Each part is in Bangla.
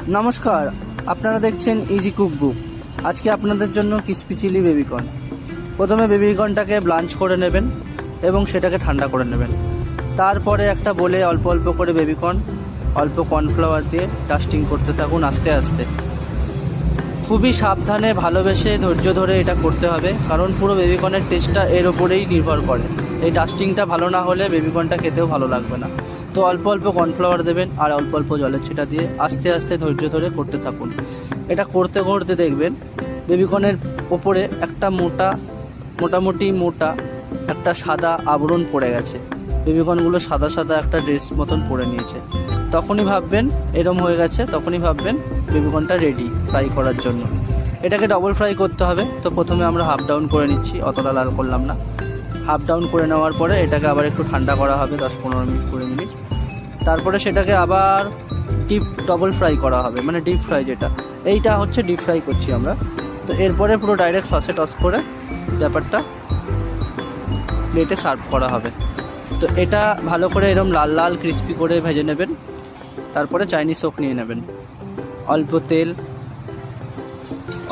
নমস্কার, আপনারা দেখছেন ইজি কুক বুক। আজকে আপনাদের জন্য ক্রিসপি চিলি বেবিকর্ন। প্রথমে বেবিকর্নটাকে ব্লাঞ্চ করে নেবেন এবং সেটাকে ঠান্ডা করে নেবেন। তারপরে একটা বলে অল্প অল্প করে বেবিকর্ন, অল্প কর্নফ্লাওয়ার দিয়ে ডাস্টিং করতে থাকুন আস্তে আস্তে। খুবই সাবধানে ভালোবেসে ধৈর্য ধরে এটা করতে হবে, কারণ পুরো বেবিকর্নের টেস্টটা এর ওপরেই নির্ভর করে। এই ডাস্টিংটা ভালো না হলে বেবিকর্নটা খেতেও ভালো লাগবে না। তো অল্প অল্প কর্নফ্লাওয়ার দেবেন আর অল্প অল্প জলের ছিটা দিয়ে আস্তে আস্তে ধৈর্য ধরে করতে থাকুন। এটা করতে করতে দেখবেন বেবিকর্নের ওপরে একটা মোটামুটি মোটা একটা সাদা আবরণ পড়ে গেছে। বেবিকর্নগুলো সাদা সাদা একটা ড্রেস মতন পরে নিয়েছে। তখনই ভাববেন এরম হয়ে গেছে, তখনই ভাববেন বেবিকর্নটা রেডি ফ্রাই করার জন্য। এটাকে ডবল ফ্রাই করতে হবে। তো প্রথমে আমরা হাফ ডাউন করে নিচ্ছি, অতটা লাল করলাম না। হাফ ডাউন করে নেওয়ার পরে এটাকে আবার একটু ঠান্ডা করা হবে 10-15 মিনিট 20 মিনিট। তারপরে সেটাকে আবার ডবল ফ্রাই করা হবে, মানে ডিপ ফ্রাই যেটা, এইটা হচ্ছে ডিপ ফ্রাই করছি আমরা। তো এরপরে পুরো ডাইরেক্ট সসে টস করে ব্যাপারটা প্লেটে সার্ভ করা হবে। তো এটা ভালো করে এরকম লাল লাল ক্রিস্পি করে ভেজে নেবেন। তারপরে চাইনিজ ওক নিয়ে নেবেন, অল্প তেল,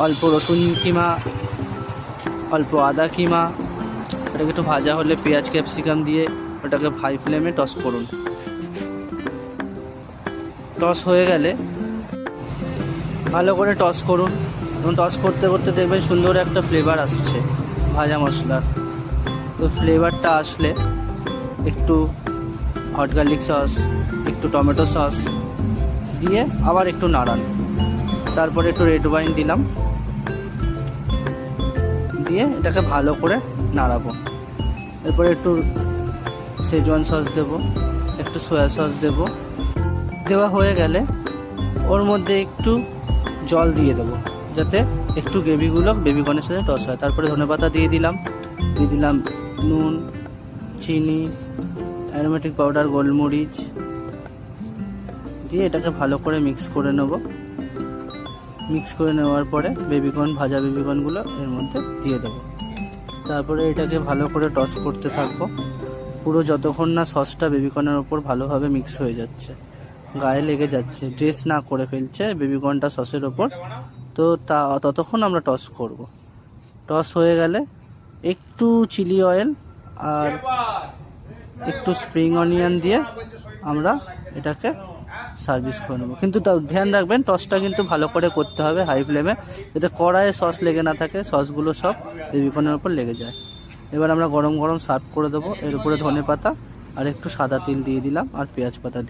অল্প রসুন কিমা, অল্প আদা কিমা। ওটাকে একটু ভাজা হলে পেঁয়াজ ক্যাপসিকাম দিয়ে ওটাকে হাই ফ্লেমে টস করুন। টস হয়ে গেলে ভালো করে টস করুন এবং টস করতে করতে দেখবেন সুন্দর একটা ফ্লেভার আসছে ভাজা মশলার। তো ফ্লেভারটা আসলে একটু হট গার্লিক সস, একটু টমেটো সস দিয়ে আবার একটু নাড়ান। তারপরে একটু রেড ওয়াইন দিলাম, দিয়ে এটাকে ভালো করে নাড়াবো। এরপরে একটু শেজওয়ান সস দেবো, একটু সয়া সস দেবো। দেওয়া হয়ে গেলে ওর মধ্যে একটু জল দিয়ে দেবো, যাতে একটু গ্রেভিগুলো বেবিকর্নের সাথে টস হয়। তারপরে ধনেপাতা দিয়ে দিলাম নুন, চিনি, অ্যারোমেটিক পাউডার, গোলমরিচ দিয়ে এটাকে ভালো করে মিক্স করে নেব। মিক্স করে নেওয়ার পরে ভাজা বেবিকর্নগুলো এর মধ্যে দিয়ে দেবো। তারপরে এটাকে ভালো করে টস করতে থাকবো পুরো যতক্ষণ না সসটা বেবিকর্নের ওপর ভালোভাবে মিক্স হয়ে যাচ্ছে, গায়ে লেগে যাচ্ছে, ড্রেস না করে ফেলছে বেবিকর্নটা সসের ওপর। তো ততক্ষণ আমরা টস করব। টস হয়ে গেলে একটু চিলি অয়েল আর একটু স্প্রিং অনিয়ন দিয়ে আমরা এটাকে সার্ভিস করে নেবো। কিন্তু তাও ধ্যান রাখবেন টসটা কিন্তু ভালো করে করতে হবে হাই ফ্লেমে, যাতে কড়াইয়ে সস লেগে না থাকে, সসগুলো সব বেবিকর্নের ওপর লেগে যায়। এবার আমরা গরম গরম সার্ভ করে দেবো। এর উপরে ধনেপাতা আর একটু সাদা তিল দিয়ে দিলাম আর পেঁয়াজ পাতা দিয়ে